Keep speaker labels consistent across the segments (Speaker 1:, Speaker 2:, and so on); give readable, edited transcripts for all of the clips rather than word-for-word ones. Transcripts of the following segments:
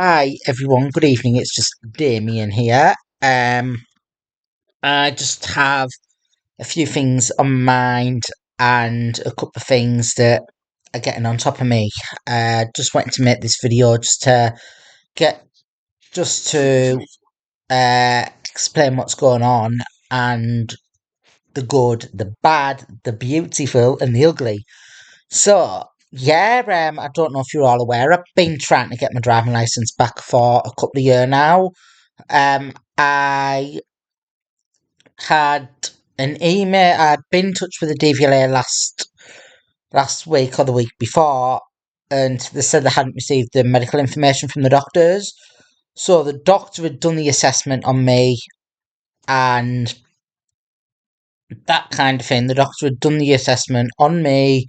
Speaker 1: Hi everyone, good evening. It's just Damian here. I just have a few things on my mind and a couple of things that are getting on top of me. Just wanted to make this video get just to explain what's going on and the good, the bad, the beautiful, and the ugly. So, yeah, I don't know if you're all aware. I've been trying to get my driving license back for a couple of years now. I had an email. I'd been in touch with the DVLA last week or the week before, and they said they hadn't received the medical information from the doctors. So the doctor had done the assessment on me and that kind of thing. The doctor had done the assessment on me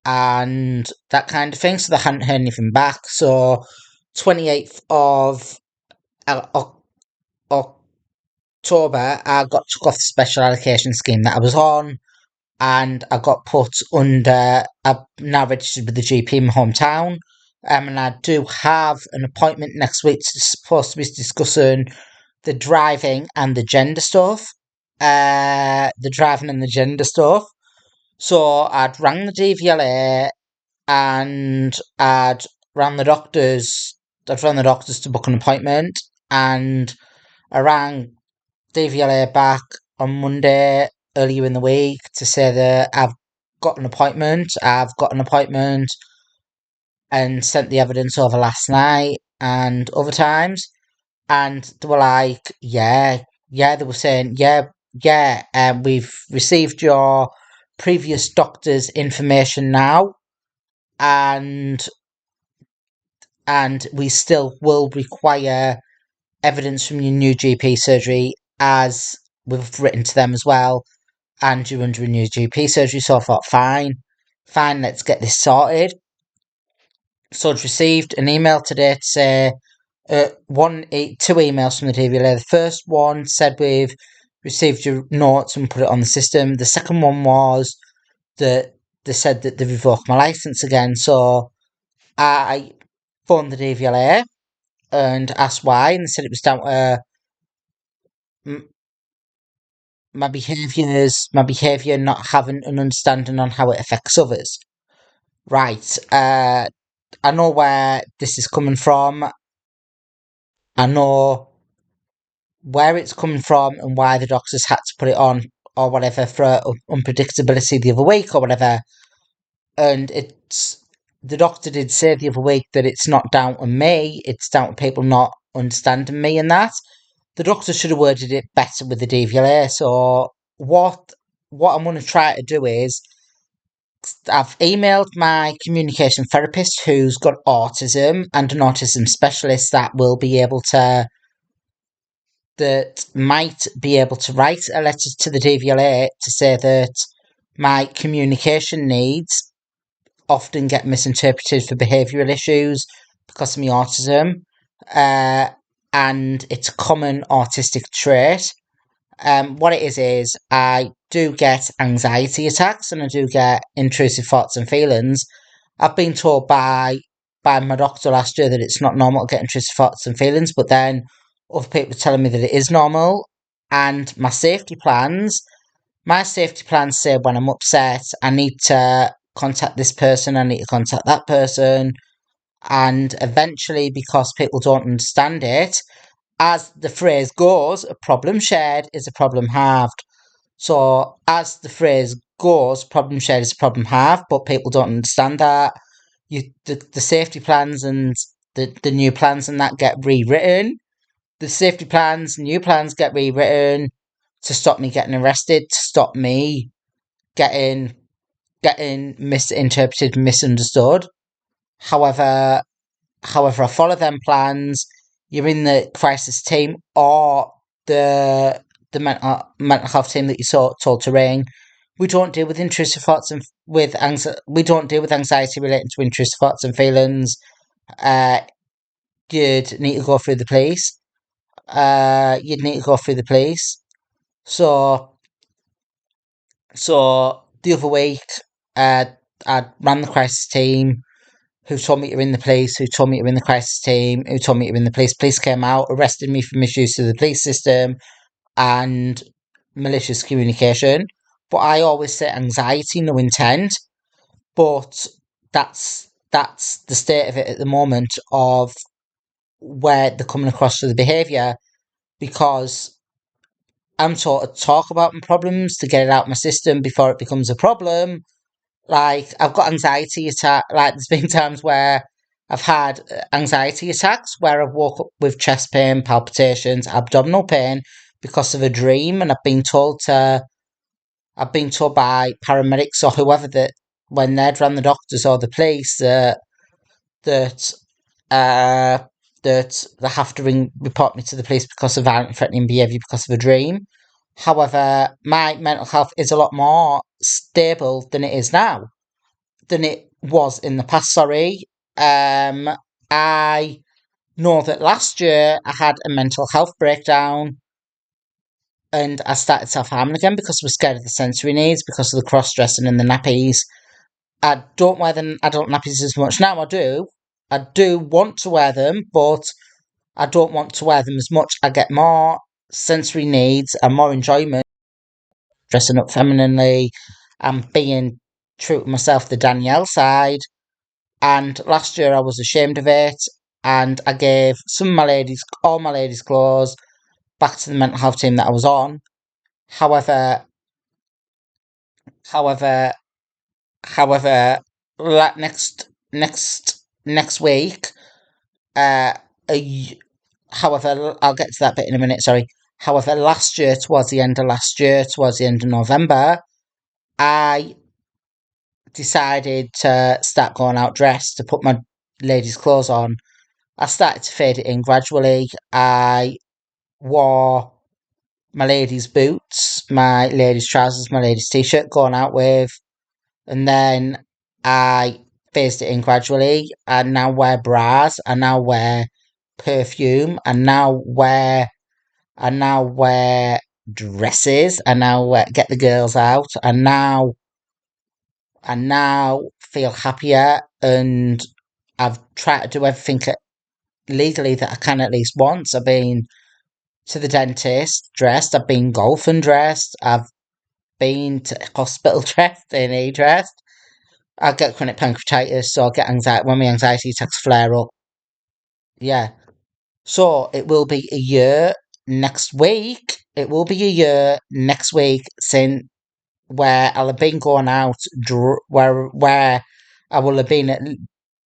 Speaker 1: and that kind of thing. So they hadn't heard anything back. So 28th of October, I got took off the special allocation scheme that I was on, and I got put under. I'm now registered with the GP in my hometown, and I do have an appointment next week. Supposed to be discussing the driving and the gender stuff. The driving and the gender stuff. So I'd rang the DVLA and rang the doctors. I'd rang the doctors to book an appointment, and I rang DVLA back on Monday earlier in the week to say that I've got an appointment. And sent the evidence over last night and other times. And they were like, they were saying, we've received your previous doctor's information now, and we still will require evidence from your new GP surgery, as we've written to them as well, and you're under a new GP surgery. So I thought, fine, let's get this sorted. So I'd received an email today to say, two emails from the DVLA. The first one said we've received your notes and put it on the system. The second one was that they said that they revoked my license again. So I phoned the DVLA and asked why, and they said it was down to my behaviour not having an understanding on how it affects others. Right, I know where this is coming from. I know where it's coming from and why the doctors had to put it on or whatever for unpredictability the other week or whatever. And the doctor did say the other week that it's not down to me, it's down to people not understanding me and that. The doctor should have worded it better with the DVLA. So what I'm going to try to do is, I've emailed my communication therapist who's got autism and an autism specialist that might be able to write a letter to the DVLA to say that my communication needs often get misinterpreted for behavioural issues because of my autism, and it's a common autistic trait. What it is I do get anxiety attacks and I do get intrusive thoughts and feelings. I've been told by my doctor last year that it's not normal to get intrusive thoughts and feelings, but then other people are telling me that it is normal. And my safety plans say when I'm upset, I need to contact this person, I need to contact that person, and eventually, because people don't understand it, as the phrase goes, a problem shared is a problem halved. So, as the phrase goes, problem shared is a problem halved, but people don't understand that. The safety plans and the new plans and that get rewritten. The safety plans, new plans get rewritten to stop me getting arrested, to stop me getting misinterpreted, misunderstood. However, I follow them plans. You're in the crisis team or the mental health team that you're told to ring. We don't deal with intrusive thoughts and we don't deal with anxiety relating to intrusive thoughts and feelings. You'd need to go through the police. So the other week, I ran the crisis team. who told me to ring the police, who told me to ring the crisis team, who told me to ring the police. Police came out, arrested me for misuse of the police system and malicious communication. But I always say anxiety, no intent. But that's the state of it at the moment of where they're coming across to the behaviour, because I'm taught to talk about my problems to get it out of my system before it becomes a problem. Like, I've got anxiety attack. Like, there's been times where I've had anxiety attacks where I've woke up with chest pain, palpitations, abdominal pain because of a dream, and I've been told by paramedics or whoever that when they'd run the doctors or the police that uh that they have to report me to the police because of violent threatening behaviour because of a dream. However, my mental health is a lot more stable than it is now, than it was in the past, sorry. I know that last year I had a mental health breakdown and I started self-harming again because I was scared of the sensory needs, because of the cross-dressing and the nappies. I don't wear the adult nappies as much now. I do want to wear them, but I don't want to wear them as much. I get more sensory needs and more enjoyment dressing up femininely and being true to myself, the Danielle side. And last year I was ashamed of it, and I gave all my ladies' clothes back to the mental health team that I was on. However, however, however, next week, uh, a, however, I'll get to that bit in a minute. Sorry. However, last year, towards the end of last year, towards the end of November, I decided to start going out dressed to put my ladies' clothes on. I started to fade it in gradually. I wore my ladies' boots, my ladies' trousers, my ladies' t-shirt going out with, and then I phased it in gradually. I now wear bras. I now wear perfume. I now wear dresses. Get the girls out. I now feel happier, and I've tried to do everything legally that I can at least once. I've been to the dentist dressed. I've been golfing dressed. I've been to hospital dressed, A&E dressed. I get chronic pancreatitis, so I get anxiety when my anxiety attacks flare up. Yeah. So it will be a year next week. It will be a year next week since where I'll have been going out, where I will have been.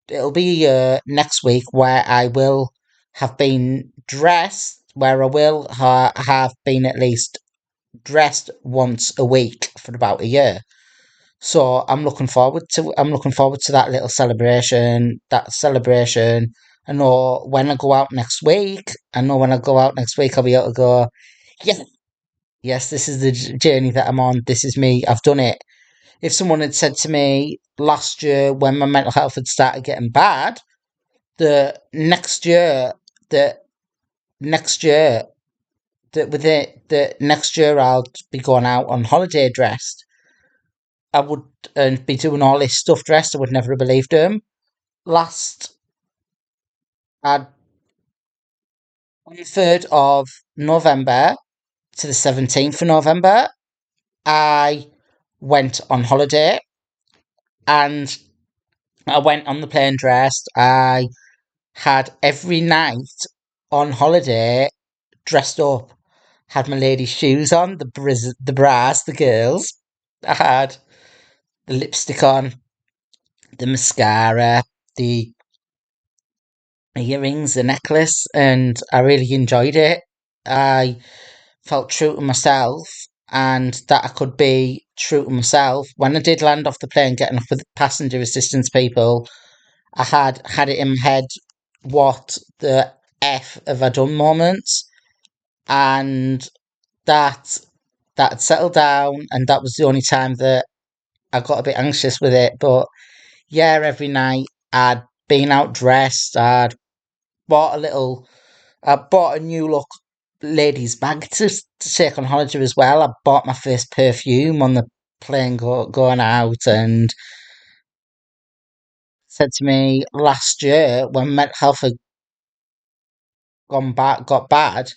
Speaker 1: It'll be a year next week where I will have been dressed, where I will have been at least dressed once a week for about a year. So I'm looking forward to that little celebration. That celebration. I know when I go out next week. I'll be able to go, yes, yes, this is the journey that I'm on. This is me. I've done it. If someone had said to me last year when my mental health had started getting bad, the that next year, next year I'll be going out on holiday dressed, I would and be doing all this stuff dressed, I would never have believed him. Last on the 3rd of November to the 17th of November, I went on holiday, and I went on the plane dressed. I had every night on holiday dressed up. Had my lady's shoes on, the bras, the girls. I had the lipstick on, the mascara, the earrings, the necklace, and I really enjoyed it. I felt true to myself, and that I could be true to myself. When I did land off the plane, getting off with passenger assistance people, I had it in my head what the F have I done moments, and that that settled down, and that was the only time that I got a bit anxious with it. But yeah, every night I'd been out dressed. Bought a little, I bought a new look ladies bag to take on holiday as well. I bought my first perfume on the plane going out, and said to me last year when mental health had got bad,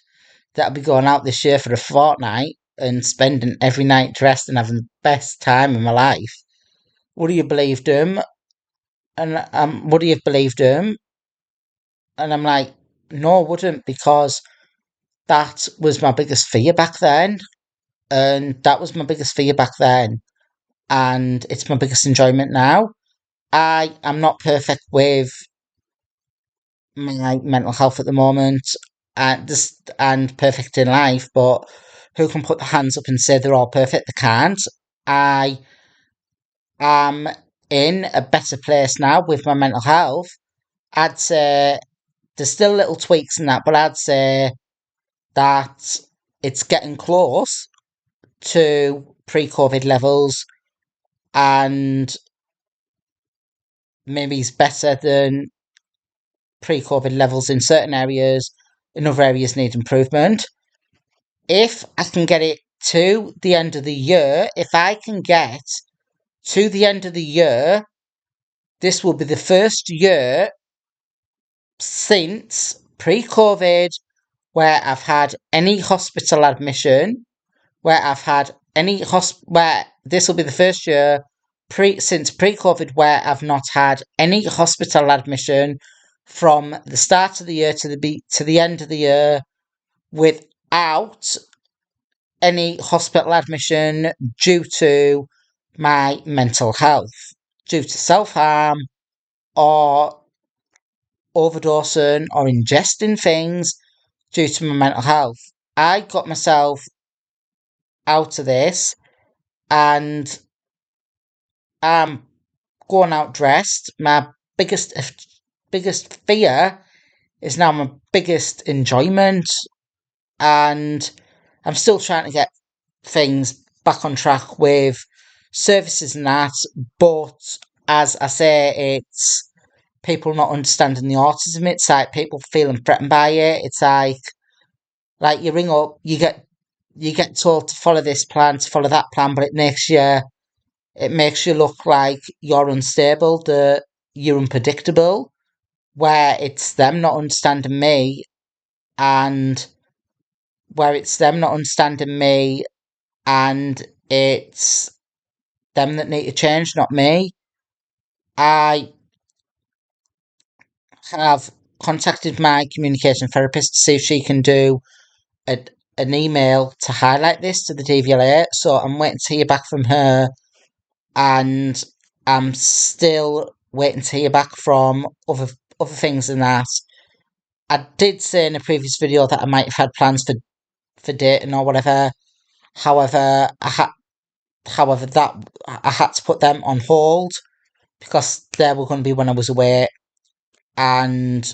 Speaker 1: that I'd be going out this year for a fortnight and spending every night dressed and having the best time of my life. Would you have believed him? And would you have believed him? And I'm like, no, I wouldn't, because that was my biggest fear back then. And that was my biggest fear back then. And it's my biggest enjoyment now. I am not perfect with my mental health at the moment, and perfect in life, but who can put their hands up and say they're all perfect? They can't. I am in a better place now with my mental health. I'd say there's still little tweaks in that, but I'd say that it's getting close to pre-COVID levels, and maybe it's better than pre-COVID levels in certain areas. In other areas, need improvement. If I can get it to the end of the year, if I can get to the end of the year, this will be the first year since pre-COVID where I've had any hospital admission, where I've had any where this will be the first year since pre-COVID where I've not had any hospital admission from the start of the year to the end of the year without any hospital admission due to my mental health, due to self-harm or overdosing or ingesting things due to my mental health. I got myself out of this, and I'm going out dressed. My biggest fear is now my biggest enjoyment, and I'm still trying to get things back on track with services and that, but as I say, it's people not understanding the autism. It's like people feeling threatened by it. It's like you ring up, you get told to follow this plan, to follow that plan, but it makes you look like you're unstable, that you're unpredictable, where it's them not understanding me, and where it's them not understanding me, and it's them that need to change, not me. I have contacted my communication therapist to see if she can do a, an email to highlight this to the DVLA. So I'm waiting to hear back from her, and I'm still waiting to hear back from other things than that. I did say in a previous video that I might have had plans for dating or whatever. However, I had to put them on hold because they were going to be when I was away, and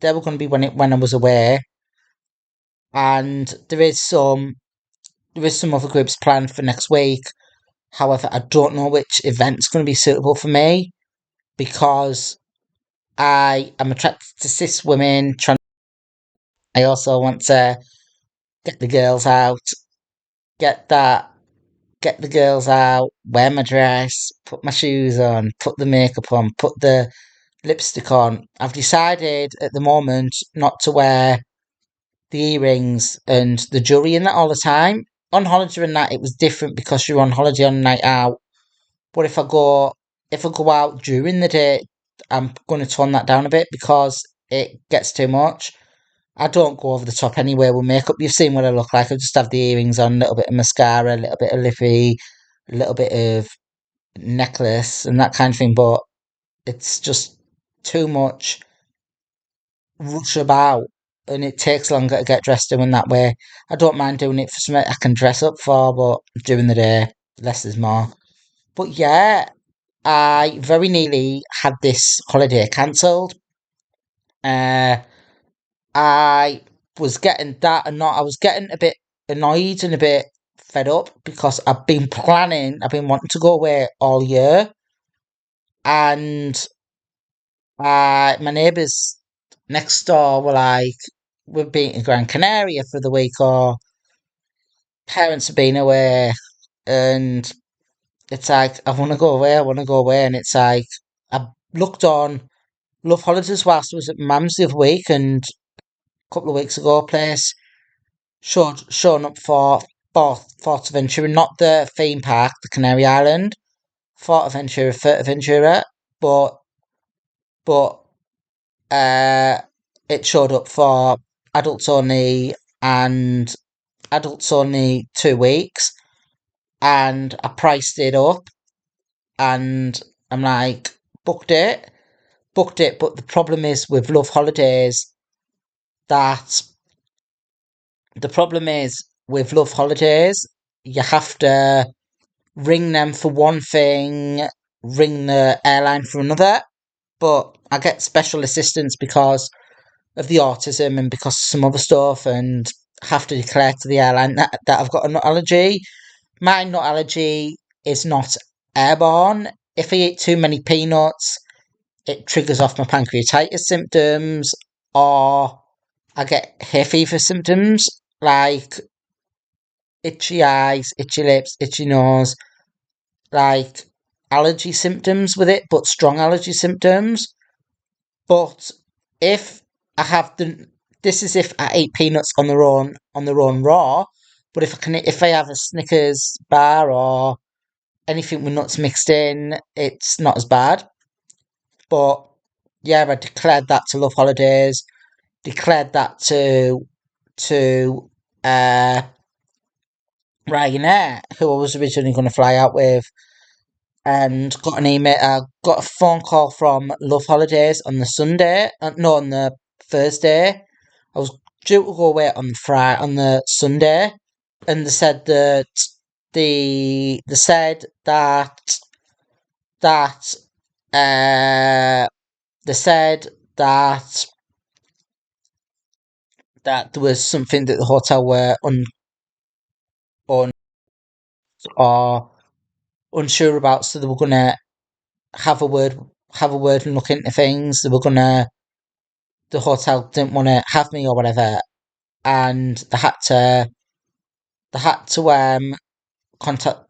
Speaker 1: they were going to be when I was away. And there is some other groups planned for next week. However, I don't know which event's going to be suitable for me, because I am attracted to cis women. I also want to get the girls out, get that, get the girls out, wear my dress, put my shoes on, put the makeup on, put the lipstick on. I've decided at the moment not to wear the earrings and the jewellery in that all the time. On holiday and that, it was different because you're on holiday on a night out. But if I go out during the day, I'm going to tone that down a bit because it gets too much. I don't go over the top anyway with makeup. You've seen what I look like. I just have the earrings on, a little bit of mascara, a little bit of lippy, a little bit of necklace and that kind of thing. But it's just too much rush about, and it takes longer to get dressed in that way. I don't mind doing it for something I can dress up for, but during the day, less is more. But yeah, I very nearly had this holiday cancelled. Uh, I was getting that and not. I was getting a bit annoyed and a bit fed up because I've been wanting to go away all year, and my neighbours next door were like, "We've been to Gran Canaria for the week," or "Parents have been away," and it's like, I want to go away, and it's like, looked on Love Holidays whilst I was at Mum's the other week, and a couple of weeks ago, a place shown up for Fortaventura, not the theme park, the Canary Island, Fuerteventura, but but uh, it showed up for adults only and adults only 2 weeks, and I priced it up, and I'm like, booked it, booked it. But the problem is with Love Holidays that the problem is with Love Holidays, you have to ring them for one thing, ring the airline for another. But I get special assistance because of the autism and because of some other stuff, and have to declare to the airline that I've got a nut allergy. My nut allergy is not airborne. If I eat too many peanuts, it triggers off my pancreatitis symptoms, or I get hay fever symptoms like itchy eyes, itchy lips, itchy nose, like allergy symptoms with it, but strong allergy symptoms. But if I have the this is if I eat peanuts on their own raw. But if I have a Snickers bar or anything with nuts mixed in, it's not as bad. But yeah, I declared that to Love Holidays, declared that to uh Ryanair, who I was originally going to fly out with, and got an email. Got a phone call from Love Holidays on the Sunday. No, on the Thursday. I was due to go away on the Friday, on the Sunday, and they said that they said that uh they said that there was something that the hotel were un or unsure about, so they were gonna have a word have a word and look into things. The hotel didn't want to have me or whatever, and they had to contact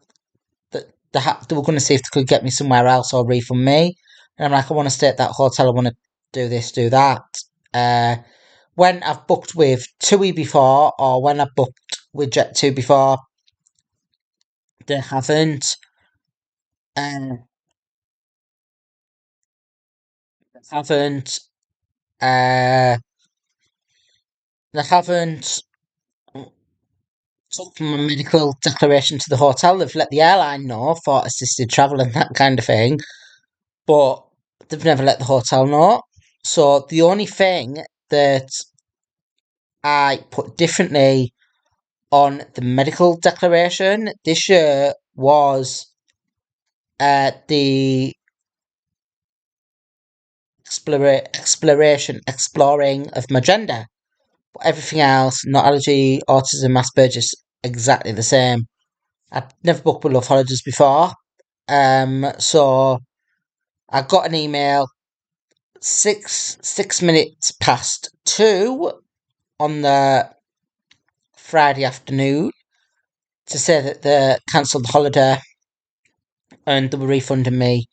Speaker 1: they were going to see if they could get me somewhere else or refund me. And I'm like, I want to stay at that hotel. I want to do this, do that. Uh, when I've booked with TUI before, or when I've booked with Jet2 before, they haven't. Uh, haven't. Uh, they haven't took my medical declaration to the hotel. They've let the airline know for assisted travel and that kind of thing, but they've never let the hotel know. So the only thing that I put differently on the medical declaration this year was the exploring of my gender. But everything else, not allergy, autism, Asperger's, exactly the same. I've never booked with Love Holidays before. So I got an email 6 minutes past 2 on the Friday afternoon to say that they cancelled the holiday and they were refunding me.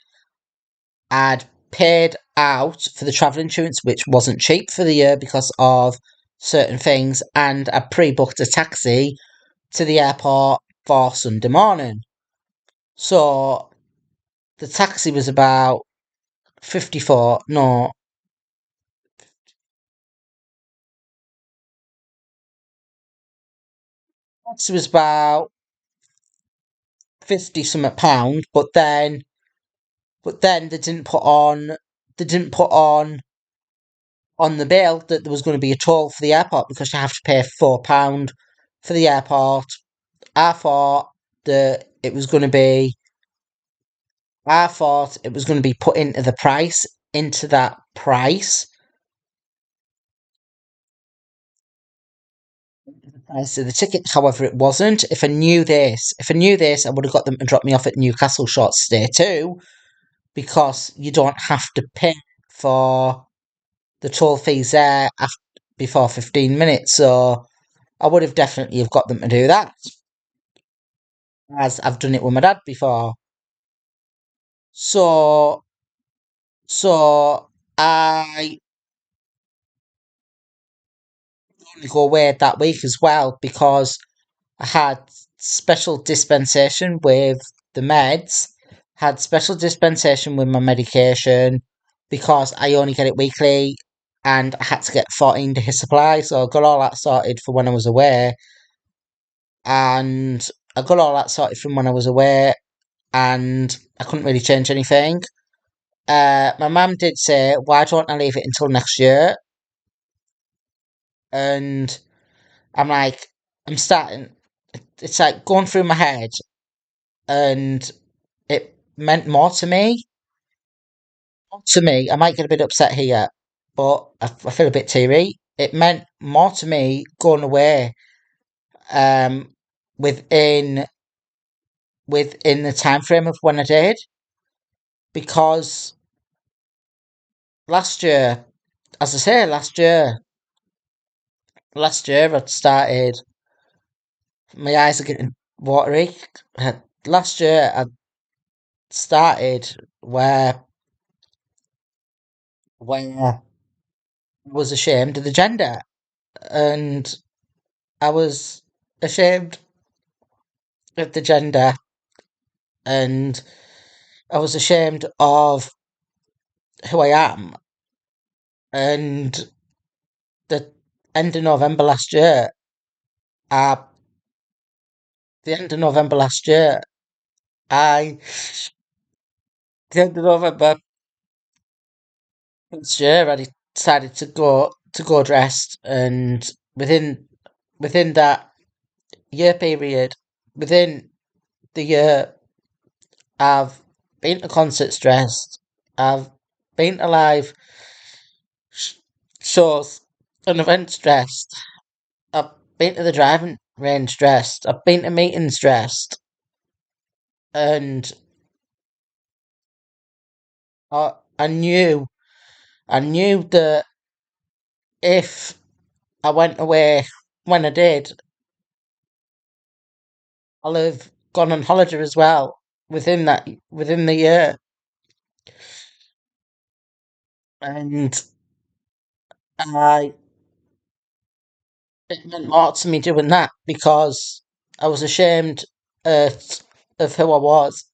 Speaker 1: I'd paid out for the travel insurance, which wasn't cheap for the year because of certain things, and I pre-booked a taxi to the airport for Sunday morning. So the taxi was about 54, no, taxi was about 50 something pound, but then they didn't put on the bill that there was going to be a toll for the airport because you have to pay £4 for the airport. I thought that it was going to be I thought it was going to be put into that price. Price of the ticket. However, it wasn't. If I knew this, I would have got them to drop me off at Newcastle short stay too, because you don't have to pay for the toll fees there before 15 minutes. So I would have definitely have got them to do that, as I've done it with my dad before. So So I only go away that week as well because I had special dispensation with the meds, had special dispensation with my medication because I only get it weekly and I had to get 14-day supply. So I got all that sorted for when I was away, and I got all that sorted from when I was away, and I couldn't really change anything. My mum did say, "Why don't I leave it until next year?" And I'm like, I'm starting. It's like going through my head, and it meant more to me. To me, I might get a bit upset here, but I feel a bit teary. It meant more to me going away, um, within within the time frame of when I did, because last year, as I say, last year I'd started. My eyes are getting watery. Last year I started where I was ashamed of the gender, and I was ashamed of the gender, and I was ashamed of who I am. And the end of November last year, uh, the end of November last year, I, the end of November last year, I decided to go dressed, and within that year period, within the year, I've been to concerts dressed, I've been to live sh- shows and events dressed, I've been to the driving range dressed, I've been to meetings dressed, and I knew that if I went away when I did, I'll have gone on holiday as well within the year, and I it meant more to me doing that because I was ashamed of, of who I was,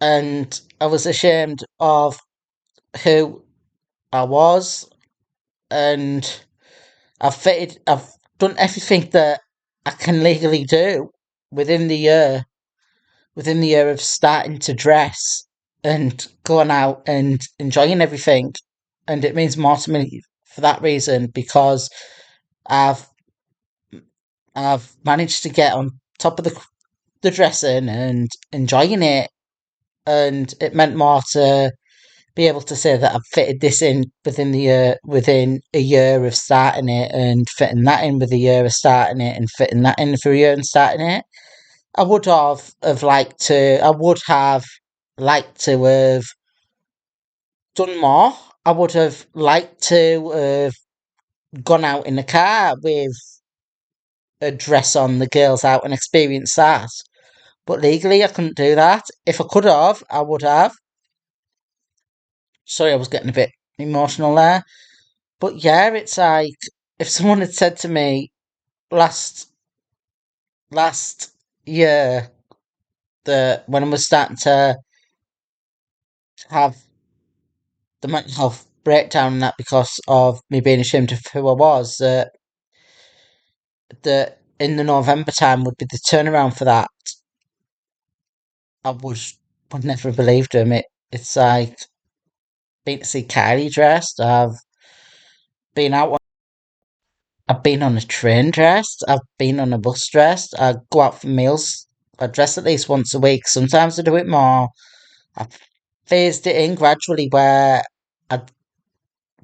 Speaker 1: and I was ashamed of who I was, and I've done everything that I can legally do within the year, within the year of starting to dress and going out and enjoying everything. And it means more to me for that reason because I've I've managed to get on top of the dressing and enjoying it, and it meant more to be able to say that I've fitted this in within a year of starting it, and fitting that in with a year of starting it, and fitting that in for a year and starting it. I would have liked to have done more. I would have liked to have gone out in the car with a dress on, the girls out, and experienced that. But legally, I couldn't do that. If I could have, I would have. Sorry, I was getting a bit emotional there. But yeah, it's like if someone had said to me last last year that when I was starting to have the mental health breakdown and that because of me being ashamed of who I was, that in the November time would be the turnaround for that, I would never have believed him. It's like been to see Kylie dressed. Been out. I've been on a train dressed. I've been on a bus dressed. I go out for meals. I dress at least once a week. Sometimes I do it more. I've phased it in gradually I'd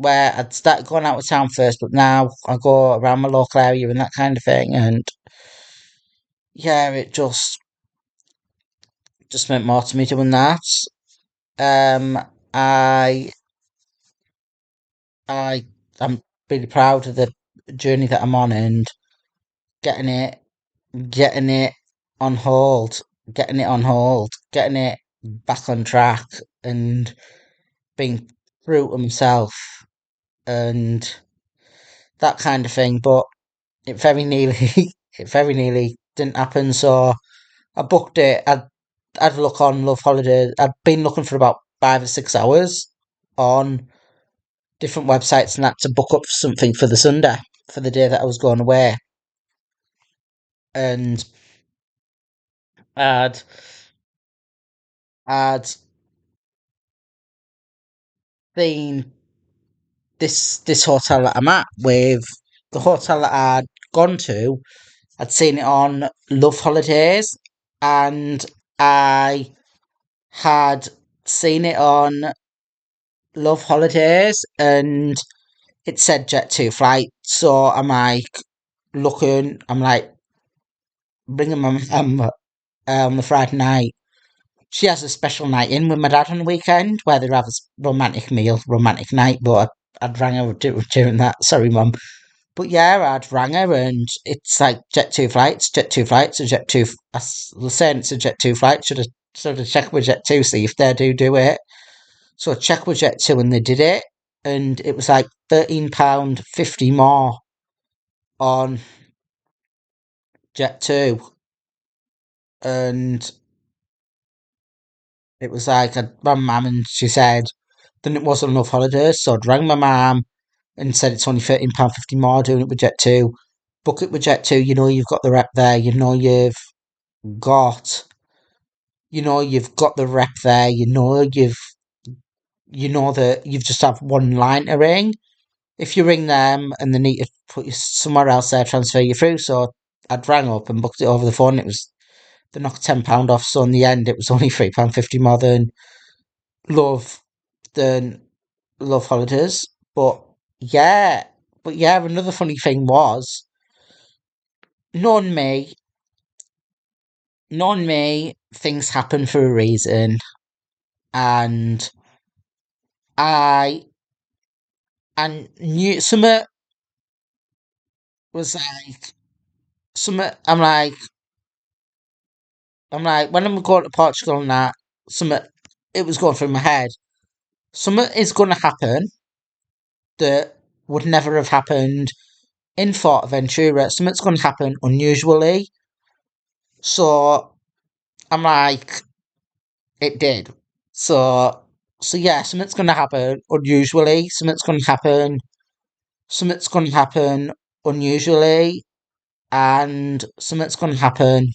Speaker 1: I'd start going out of town first, but now I go around my local area and that kind of thing. And yeah, it just meant more to me doing that. Um, I I I'm really proud of the journey that I'm on, and getting it getting it on hold, getting it back on track, and been through to myself and that kind of thing, but it very nearly it very nearly didn't happen. So I booked it. I'd look on Love Holiday. I'd been looking for about 5 or 6 hours on different websites and that to book up something for the Sunday for the day that I was going away. And I'd I'd seen this hotel that I'm at with the hotel that I'd gone to. I'd seen it on Love Holidays, and I had seen it on Love Holidays, and it said Jet2 flight. So I'm like looking. I'm like bringing my mum on the Friday night. She has a special night in with my dad on the weekend where they have a romantic meal, romantic night. But I'd rang her during that. Sorry, mum. But yeah, I'd rang her and it's like Jet2 flights, and Jet2. I was saying it's a Jet2 flight. Should have sort of check with Jet2, see if they do it. So I checked with Jet2 and they did it. And it was like £13.50 more on Jet2. And it was like, I rang mum and she said, then it wasn't enough holidays. So I'd rang my mum and said it's only £13.50 more doing it with Jet2. Book it with Jet2, you know you've got the rep there, got you've got the rep there, you know that you've just have one line to ring. If you ring them and they need to put you somewhere else, they transfer you through. So I'd rang up and booked it over the phone. It was they knocked £10 off. So in the end, it was only £3.50 more love than love holidays. But yeah, another funny thing was knowing me, things happen for a reason, and I and knew something was like something. I'm like when I'm going to Portugal and that something it was going through my head. Something is going to happen that would never have happened in Ventura. Something's going to happen unusually. So I'm like, it did. So yeah, something's going to happen unusually. Something's going to happen unusually, and something's going to happen.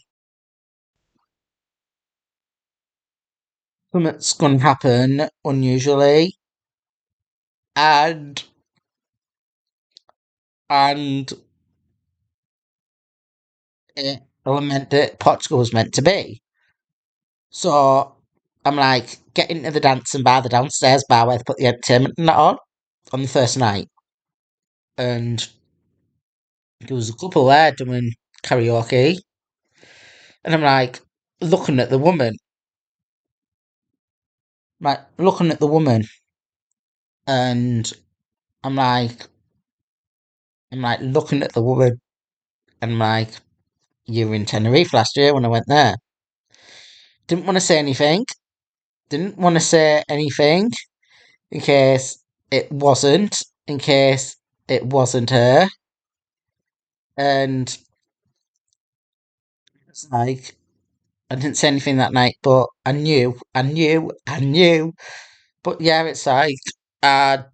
Speaker 1: Something's going to happen unusually, and and it meant that Portugal was meant to be. So I'm like, get into the dancing bar, the downstairs bar where they put the entertainment and that on the first night. And there was a couple there doing karaoke. And I'm like, looking at the woman, and I'm like, looking at the woman, and I'm like, you were in Tenerife last year when I went there. Didn't want to say anything. Didn't want to say anything in case it wasn't, in case it wasn't her. And it's like, I didn't say anything that night, but I knew. But yeah, it's like, I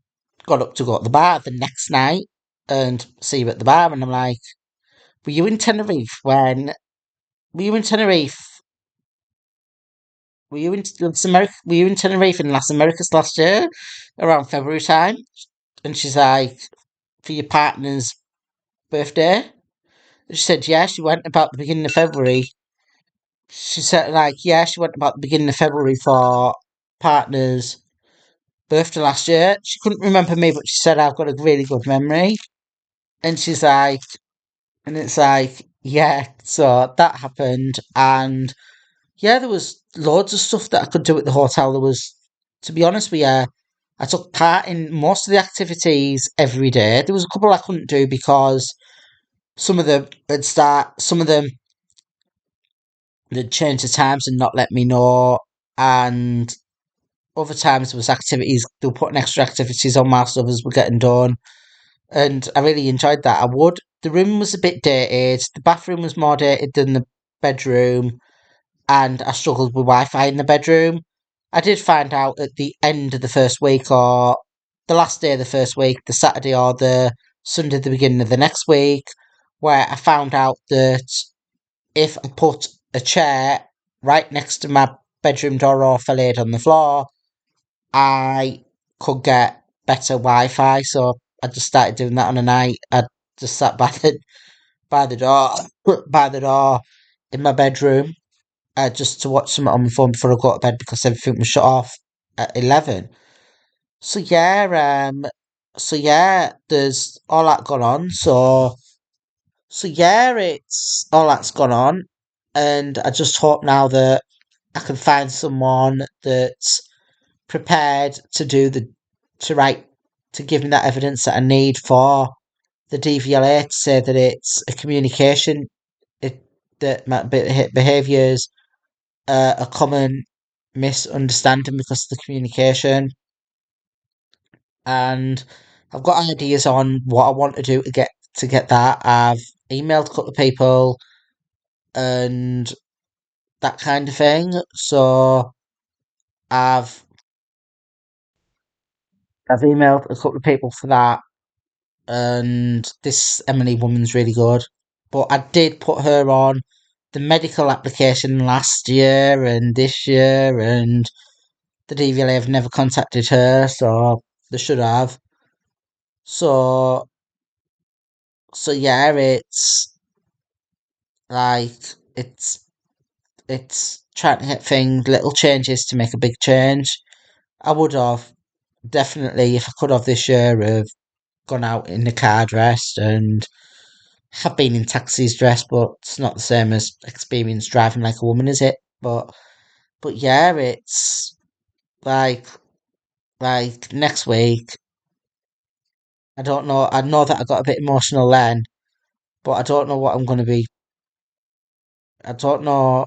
Speaker 1: got up to go to the bar the next night and see you at the bar, and I'm like, were you in Tenerife when, were you in Tenerife? Were you in Tenerife in Las Americas last year around February time? And she's like, for your partner's birthday? And she said, yeah, she went about the beginning of February. She said, like, yeah, she went about the beginning of February for partner's birthday last year. She couldn't remember me, but she said, I've got a really good memory. And she's like, and it's like, yeah, so that happened. And yeah, there was loads of stuff that I could do at the hotel. There was, to be honest with you, I took part in most of the activities every day. There was a couple I couldn't do because some of them they'd change the times and not let me know. And other times there was activities, they were putting extra activities on whilst others were getting done. And I really enjoyed that. I would. The room was a bit dated. The bathroom was more dated than the bedroom, and I struggled with Wi-Fi in the bedroom. I did find out at the end of the first week, or the last day of the first week, the Saturday or the Sunday, at the beginning of the next week, where I found out that if I put a chair right next to my bedroom door or fell it on the floor, I could get better Wi-Fi. So I just started doing that on a night. I just sat by the door by the door in my bedroom, just to watch something on my phone before I go to bed because everything was shut off at 11. So yeah, there's all that gone on. So yeah, it's all that's gone on, and I just hope now that I can find someone that's prepared to do the to write to give me that evidence that I need for the DVLA to say that it's a communication, it, that my behaviours a common misunderstanding because of the communication, and I've got ideas on what I want to do to get that. I've emailed a couple of people and that kind of thing. So I've I've emailed a couple of people for that, and this Emily woman's really good. But I did put her on the medical application last year and this year, and the DVLA have never contacted her, so they should have. So so yeah, like it's it's trying to get things little changes to make a big change. I would have definitely, if I could have this year, have gone out in the car dressed and have been in taxis dressed, but it's not the same as experience driving like a woman, is it? But yeah, it's like next week. I don't know. I know that I got a bit emotional then, but I don't know what I'm gonna be. I don't know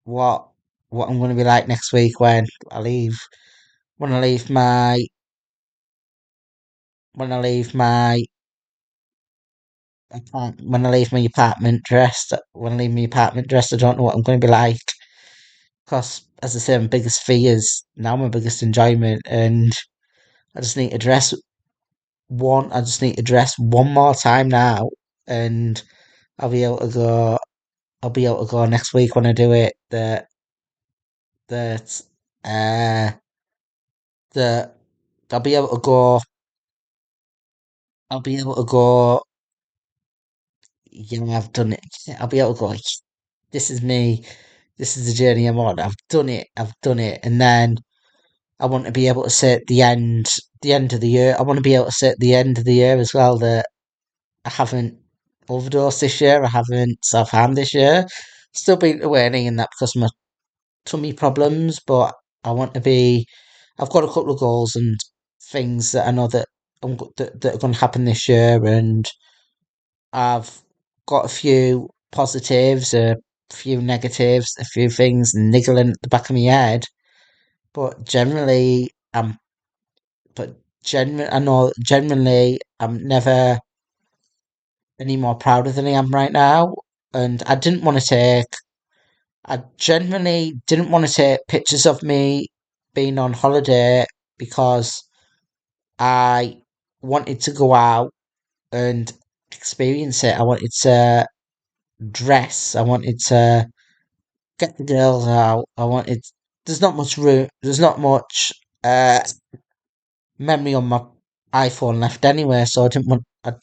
Speaker 1: what what I'm gonna be like next week when I leave. When I leave my when I leave my when I leave my apartment dressed. When I leave my apartment dressed, I don't know what I'm gonna be like. Because as I say, my biggest fear is now my biggest enjoyment, and I just need to dress one. I just need to dress one more time now, and I'll be able to go. I'll be able to go next week when I do it. That uh that I'll be able to go. I'll be able to go. I've done it. I'll be able to go. This is me. This is the journey I'm on. I've done it. I've done it. And then I want to be able to say at the end of the year. I want to be able to say at the end of the year as well that I haven't overdosed this year. I haven't self-harmed this year. Still been awaiting in that because of my tummy problems, but I want to be. I've got a couple of goals and things that I know that that are going to happen this year, and I've got a few positives, a few negatives, a few things niggling at the back of my head. But generally, I know generally I'm never any more prouder than I am right now. And I genuinely didn't want to take pictures of me being on holiday because I wanted to go out and experience it. I wanted to dress. I wanted to get the girls out. There's not much room. There's not much memory on my iPhone left anyway, so I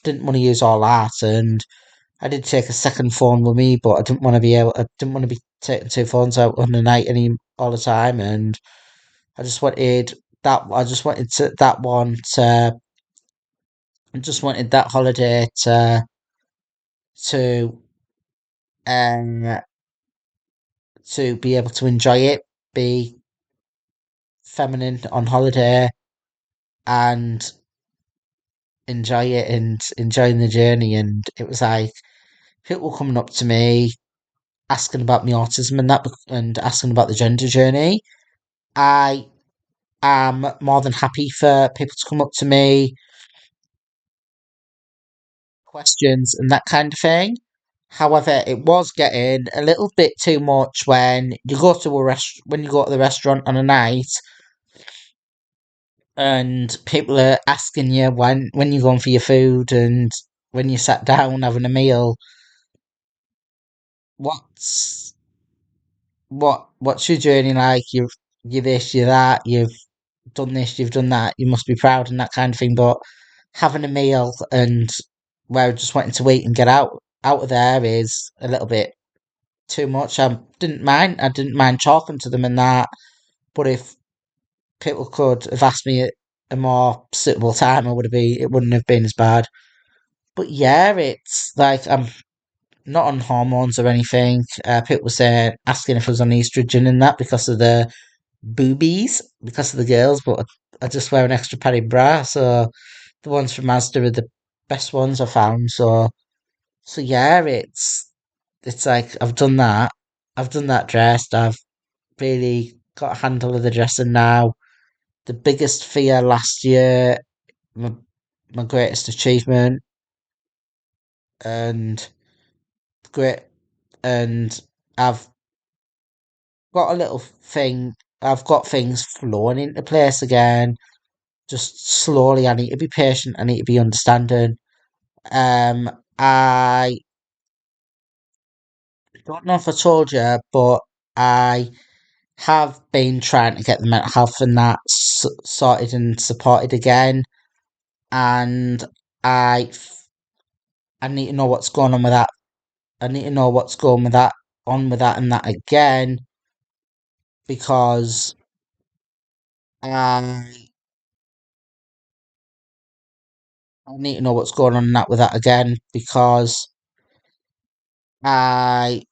Speaker 1: didn't want to use all that, and I did take a second phone with me, but I didn't want to be taking two phones out on the night any all the time, and I just wanted to that one to I just wanted that holiday to um to be able to enjoy it, be feminine on holiday, and enjoy it and enjoying the journey. And it was like people coming up to me asking about my autism and that, and asking about the gender journey. I am more than happy for people to come up to me, questions and that kind of thing. However, it was getting a little bit too much when you go to the restaurant on a night and people are asking you when you're going for your food and when you sat down having a meal, what's what's your journey like? You're this, you're that, you've done this, you've done that, you must be proud and that kind of thing. But having a meal and where just wanting to eat and get out of there is a little bit too much. I didn't mind talking to them and that, but if people could have asked me at a more suitable time, it wouldn't have been as bad. But yeah, it's like I'm not on hormones or anything. People were saying asking if I was on estrogen and that because of the boobies, because of the girls, but I just wear an extra padded bra, so the ones from Mazda are the best ones I found. So yeah, it's like I've done that. I've done that dress. I've really got a handle of the dressing now. The biggest fear last year, my, my greatest achievement, and great, and I've got a little thing. I've got things flowing into place again. Just slowly. I need to be patient. I need to be understanding. I don't know if I told you, but I have been trying to get the mental health and that sorted and supported again, and I I need to know what's going on with that. I need to know what's going with that on with that and that again because I I need to know what's going on in that with that again because I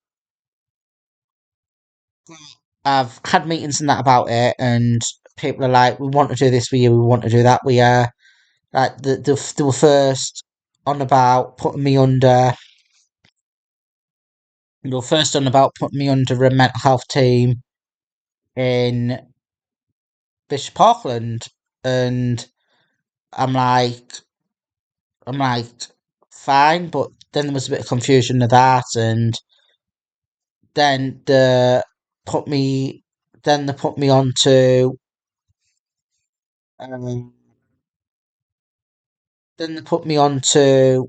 Speaker 1: I've had meetings and that about it and people are like, we want to do this with you, we want to do that with you. Like they were first on about putting me under. They were first on about putting me under a mental health team in Bishop Auckland, and I'm like, I'm like, fine, but then there was a bit of confusion of that, and then put me, then they put me onto, um, then they put me onto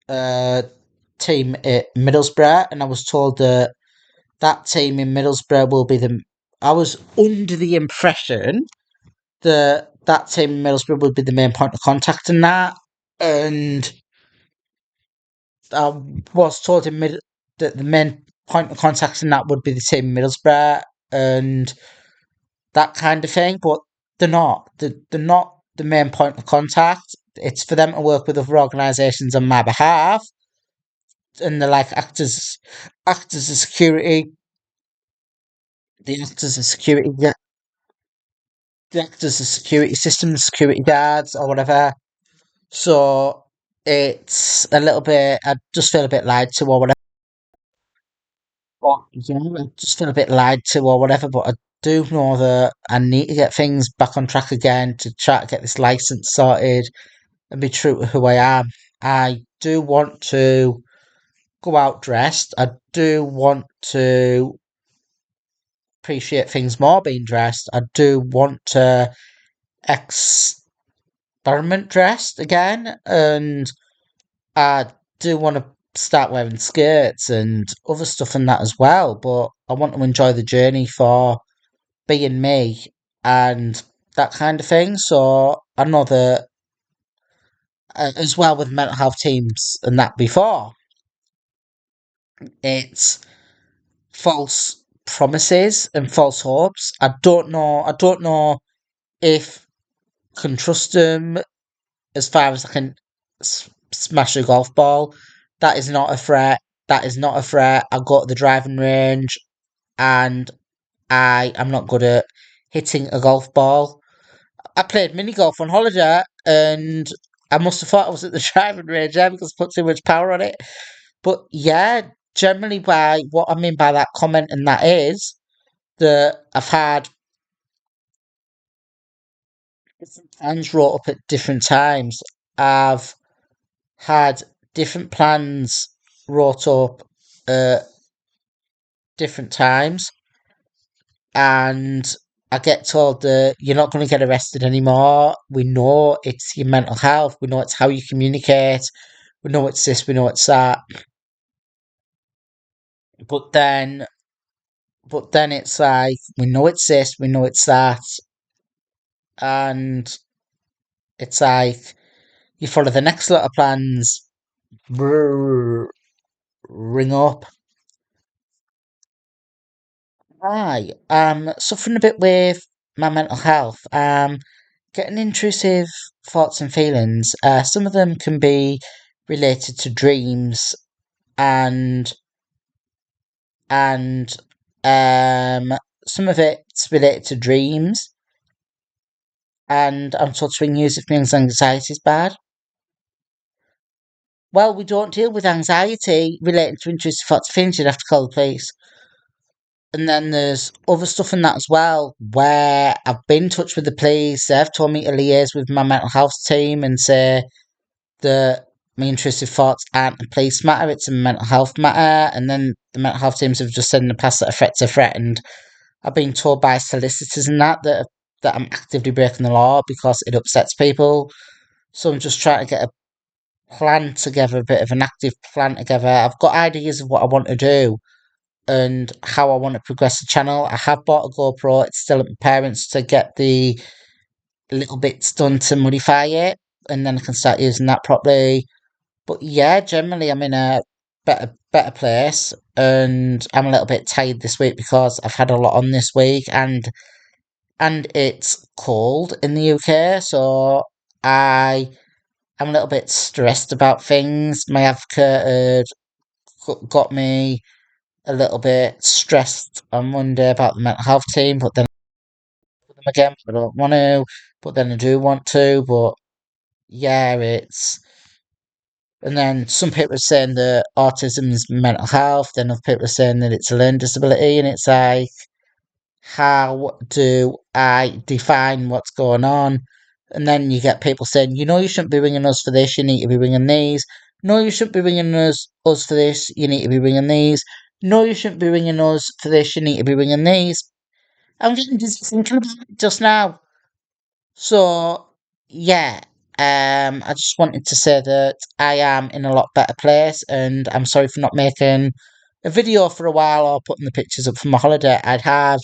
Speaker 1: a team at Middlesbrough, and I was told that that team in Middlesbrough will be the. I was under the impression that that team in Middlesbrough would be the main point of contact in that, and I was told that the main point of contact in that would be the team in Middlesbrough and that kind of thing, but they're not. They're not the main point of contact. It's for them to work with other organisations on my behalf, and they're like act as a security. They act as a security. They act as a security system, security guards or whatever. So it's a little bit. I just feel a bit lied to or whatever. But yeah, I just feel a bit lied to or whatever. But I do know that I need to get things back on track again to try to get this license sorted and be true to who I am. I do want to go out dressed. I do want to appreciate things more being dressed. I do want to experiment dressed again, and I do want to start wearing skirts and other stuff and that as well. But I want to enjoy the journey for being me and that kind of thing. So I know that as well with mental health teams and that before, it's false promises and false hopes. I don't know. I don't know if I can trust them as far as I can smash a golf ball. That is not a threat. That is not a threat. I go to the driving range and I am not good at hitting a golf ball. I played mini golf on holiday and I must have thought I was at the driving range there because I put too much power on it. But yeah, generally by what I mean by that comment and that is I've had different plans wrote up at different times. I've had different plans wrote up at different times, and I get told that you're not going to get arrested anymore. We know it's your mental health. We know it's how you communicate. We know it's this. We know it's that. But then, but then it's like we know it's this. We know it's that, and it's like you follow the next lot of plans. Brrr, ring up. Hi, suffering a bit with my mental health. Getting intrusive thoughts and feelings. Some of them can be related to dreams and and some of it's related to dreams. And I'm told to ring you if my anxiety is bad. Well, we don't deal with anxiety related to intrusive thoughts and feelings. You'd have to call the police. And then there's other stuff in that as well, where I've been in touch with the police. They've told me to liaise with my mental health team and say that my intrusive thoughts aren't a police matter, it's a mental health matter. And then the mental health teams have just said in the past that a threat's a threat. And I've been told by solicitors and that I'm actively breaking the law because it upsets people. So I'm just trying to get a plan together, a bit of an active plan together. I've got ideas of what I want to do and how I want to progress the channel. I have bought a GoPro. It's still at my parents to get the little bits done to modify it, and then I can start using that properly. But yeah, generally I'm in a better place, and I'm a little bit tired this week because I've had a lot on this week, and it's cold in the UK, so I am a little bit stressed about things. My advocate had got me a little bit stressed on Monday about the mental health team, but then again, I don't want to, but then I do want to, but yeah, it's. And then some people are saying that autism is mental health, then other people are saying that it's a learning disability, and it's like, how do I define what's going on? And then you get people saying, you shouldn't be ringing us for this, you need to be ringing these. No, you shouldn't be ringing us for this, you need to be ringing these. No, you shouldn't be ringing us for this, you need to be ringing these. I'm getting just thinking about it just now. So, yeah, I just wanted to say that I am in a lot better place, and I'm sorry for not making a video for a while or putting the pictures up for my holiday. I'd have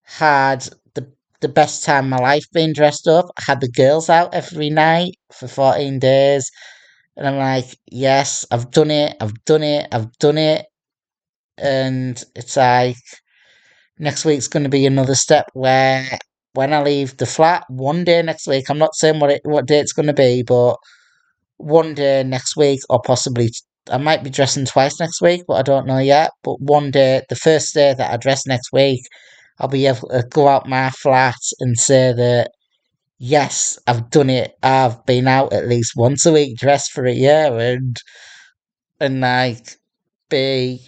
Speaker 1: had the best time of my life being dressed up. I had the girls out every night for 14 days, and I'm like, yes, I've done it, I've done it, I've done it, and it's like next week's going to be another step where when I leave the flat one day next week, I'm not saying what day it's going to be, but one day next week, or possibly I might be dressing twice next week, but I don't know yet. But one day, the first day that I dress next week, I'll be able to go out my flat and say that yes, I've done it. I've been out at least once a week dressed for a year, and like be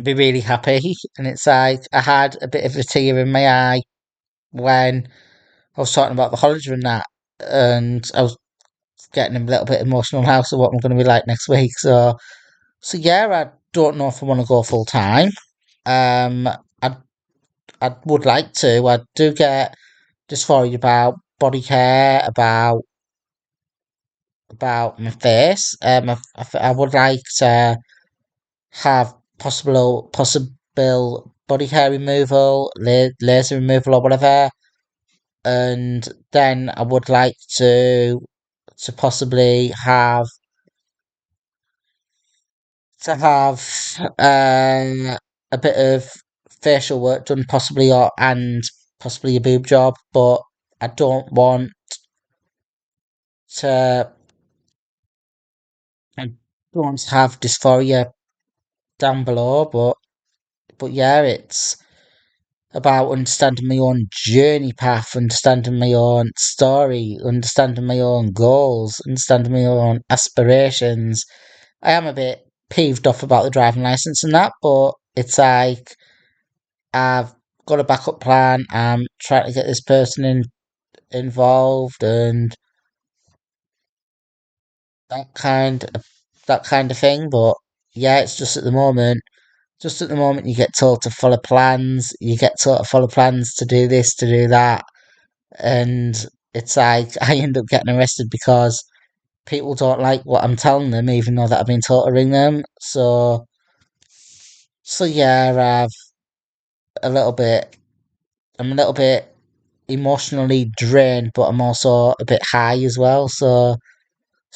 Speaker 1: be really happy. And it's like I had a bit of a tear in my eye when I was talking about the holiday and that, and I was getting a little bit emotional now. So what I'm going to be like next week. So yeah, I don't know if I want to go full time. Um, I I would like to. I do get dysphoria about body care, about my face. I would like to have possible body hair removal, laser removal, or whatever. And then I would like to possibly have a bit of facial work done, possibly, or and possibly a boob job, but I don't want to. I don't want to have dysphoria down below, but yeah, it's about understanding my own journey path, understanding my own story, understanding my own goals, understanding my own aspirations. I am a bit peeved off about the driving license and that, but it's like I've got a backup plan. I'm trying to get this person involved and that kind of that kind of thing. But yeah, it's just at the moment, you get told to follow plans. You get told to follow plans to do this, to do that, and it's like I end up getting arrested because people don't like what I'm telling them, even though that I've been told to ring them. So yeah, a little bit. I'm a little bit emotionally drained, but I'm also a bit high as well. So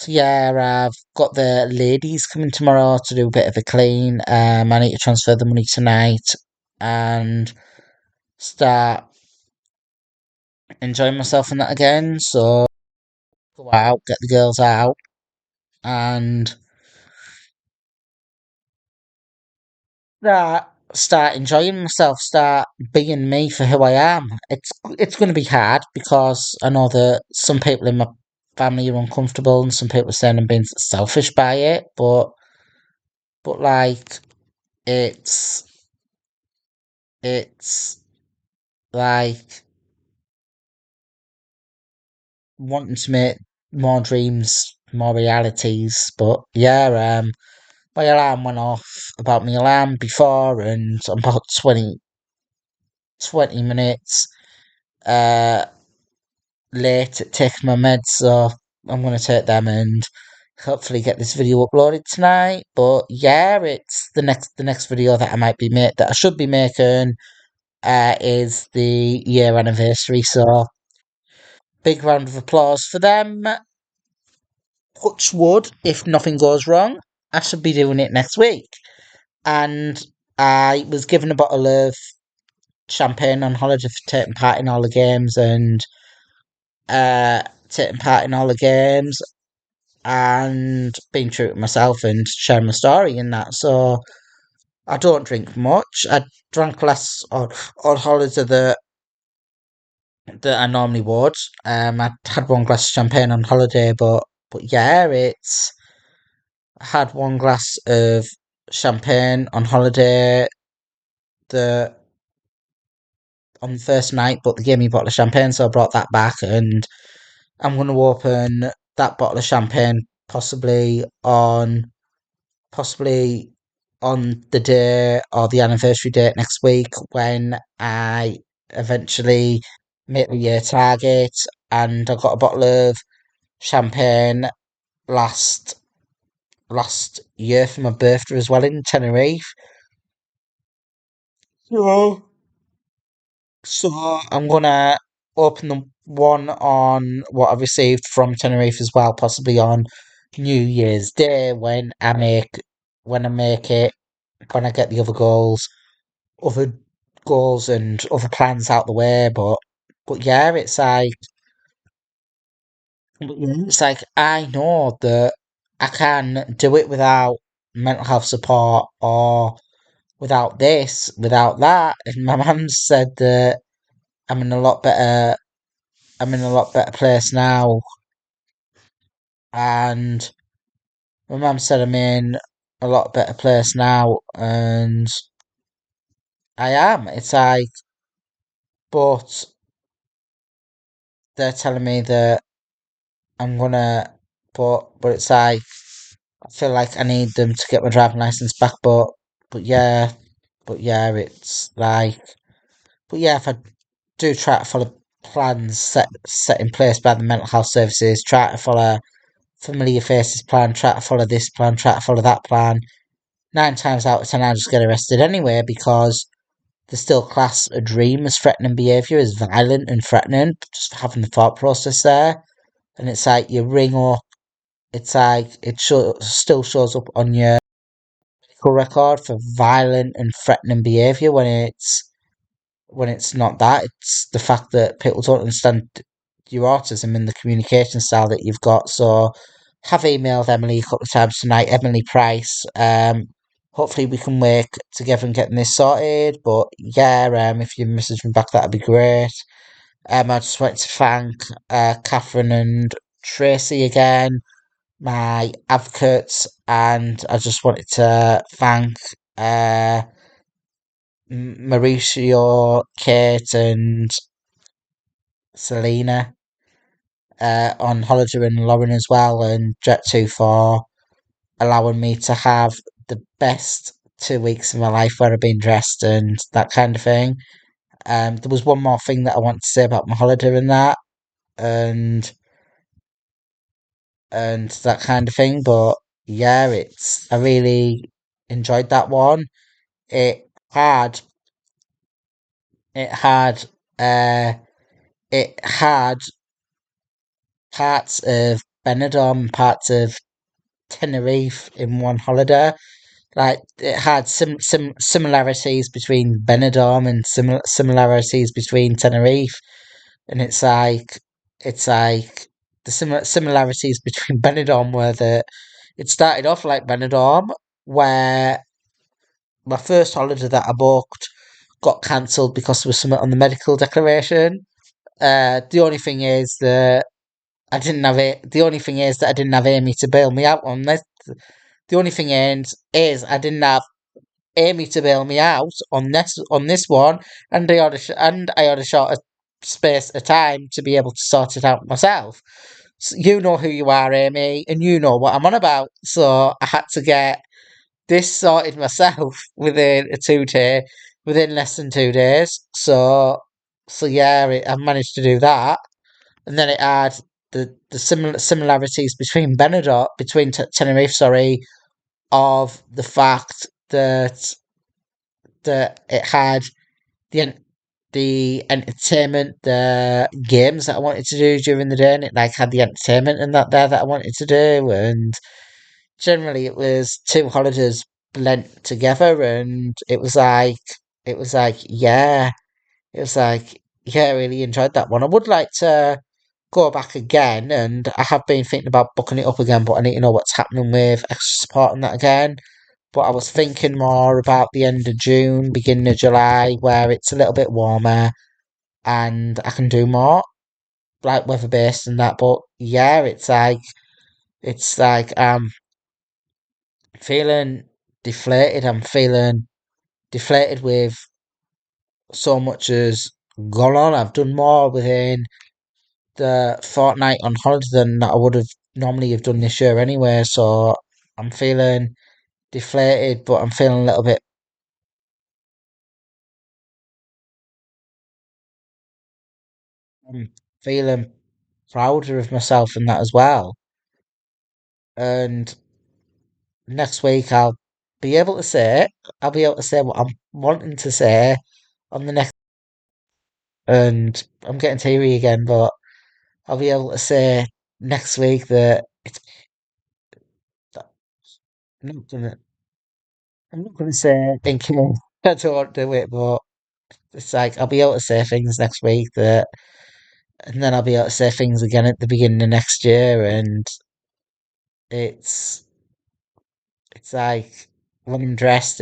Speaker 1: yeah, I've got the ladies coming tomorrow to do a bit of a clean. I need to transfer the money tonight and start enjoying myself in that again. So go out, get the girls out, and start enjoying myself. Start being me for who I am. It's going to be hard because I know that some people in my family are uncomfortable, and some people are saying I'm being selfish by it. But like it's it's like wanting to make more dreams, more realities. But yeah, my alarm went off about my alarm before, and I'm about 20 minutes uh, late at taking my meds, so I'm going to take them and hopefully get this video uploaded tonight. But yeah, it's the next video that I might be made that I should be making is the year anniversary. So big round of applause for them. Touch wood, if nothing goes wrong, I should be doing it next week. And I was given a bottle of champagne on holiday for taking part in all the games and taking part in all the games and being true to myself and sharing my story in that. So I don't drink much. I drank less on holiday that I normally would. I had one glass of champagne on holiday, but yeah, it's I had one glass of champagne on holiday the on the first night, but they gave me a bottle of champagne, so I brought that back, and I'm going to open that bottle of champagne possibly on the day or the anniversary date next week when I eventually make the year target. And I got a bottle of champagne last last year for my birthday as well in Tenerife. So, so I'm gonna open the one on what I received from Tenerife as well, possibly on New Year's Day when I make it when I get the other goals and other plans out the way. But yeah, it's like I know that I can do it without mental health support or without that. And my mum said that I'm in a lot better I'm in a lot better place now, and my mum said I'm in a lot better place now, and I am. It's like, but they're telling me that I'm gonna, but it's like I feel like I need them to get my driving license back, but yeah, but yeah, it's like, but yeah, if I do try to follow plans set in place by the mental health services, try to follow familiar faces plan, try to follow this plan, try to follow that plan. 9 times out of 10, I just get arrested anyway because they still class a dream as threatening behaviour, as violent and threatening, just for having the thought process there. And it's like you ring up, it's like still shows up on your medical record for violent and threatening behaviour when it's not that. It's the fact that people don't understand your autism and the communication style that you've got. So have emailed Emily a couple of times tonight, Emily Price. Hopefully we can work together and getting this sorted. But yeah, if you message me back, that'd be great. I just wanted to thank Catherine and Tracy again, my advocates, and I just wanted to thank Mauricio, Kate, and Selena on holiday in Lauren as well, and Jet2 for allowing me to have the best 2 weeks of my life where I've been dressed and that kind of thing. There was one more thing that I want to say about my holiday and that, and that kind of thing. But yeah, it's I really enjoyed that one. It had it had uh it had parts of Benidorm, parts of Tenerife in one holiday. Like it had similarities between Benidorm and similarities between Tenerife, and it's like the similarities between Benidorm were that it started off like Benidorm, where my first holiday that I booked got cancelled because there was something on the medical declaration. The only thing is that I didn't have it. The only thing is that I didn't have Amy to bail me out on this. The only thing is I didn't have Amy to bail me out on this one, and I had a short space of time to be able to sort it out myself. So you know who you are, Amy, and you know what I'm on about. So I had to get this sorted myself within less than 2 days. So yeah, I managed to do that, and then it had the similarities between Tenerife, sorry, of the fact that it had the the entertainment, the games that I wanted to do during the day, and it like had the entertainment and that there that I wanted to do, and generally it was two holidays blent together, and yeah, it was like yeah, I really enjoyed that one. I would like to go back again, and I have been thinking about booking it up again, but I need to know what's happening with extra support and that again. But I was thinking more about the end of June, beginning of July, where it's a little bit warmer and I can do more, like weather based and that. But yeah, it's like feeling deflated. I'm feeling deflated with so much has gone on. I've done more within the fortnight on holiday than I would have normally have done this year anyway. So I'm feeling deflated, but I'm feeling a little bit. I'm feeling prouder of myself in that as well. And next week I'll be able to say what I'm wanting to say on the next. And I'm getting teary again, but I'll be able to say next week that that I'm not gonna. I'm not gonna say thinking I don't do it, but it's like I'll be able to say things next week that, and then I'll be able to say things again at the beginning of next year, and it's it's like when I'm dressed,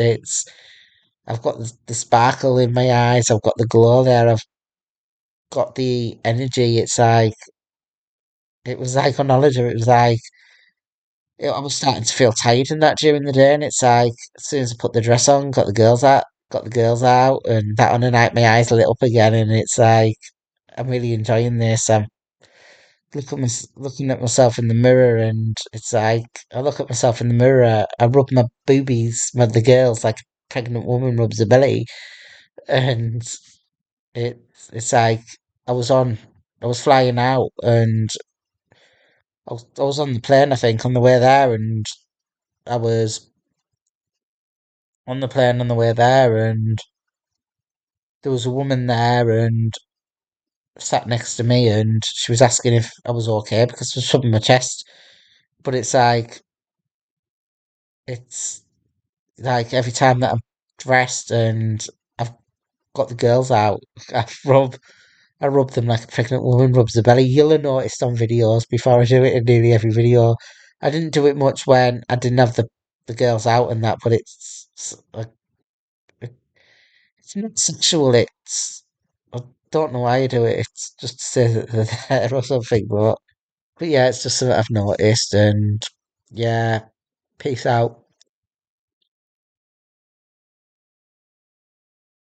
Speaker 1: I've got the sparkle in my eyes, I've got the glow there, I've got the energy. It was like on holiday. It was like I was starting to feel tired and that during the day, and it's like as soon as I put the dress on, got the girls out, and that on the night my eyes lit up again, and it's like I'm really enjoying this. I'm looking at myself in the mirror, and it's like I look at myself in the mirror. I rub my boobies with the girls like a pregnant woman rubs her belly, and it's like I was on. I was flying out, and I was on the plane. I think on the way there, and I was on the plane on the way there, and there was a woman there and sat next to me, and she was asking if I was okay because I was rubbing my chest. But it's like every time that I'm dressed and I've got the girls out, I rub I rub them like a pregnant woman rubs the belly. You'll have noticed on videos before I do it in nearly every video. I didn't do it much when I didn't have the girls out and that, but it's not sexual. I don't know why I do it. It's just to say that they're there or something. But yeah, it's just something I've noticed. And yeah, peace out.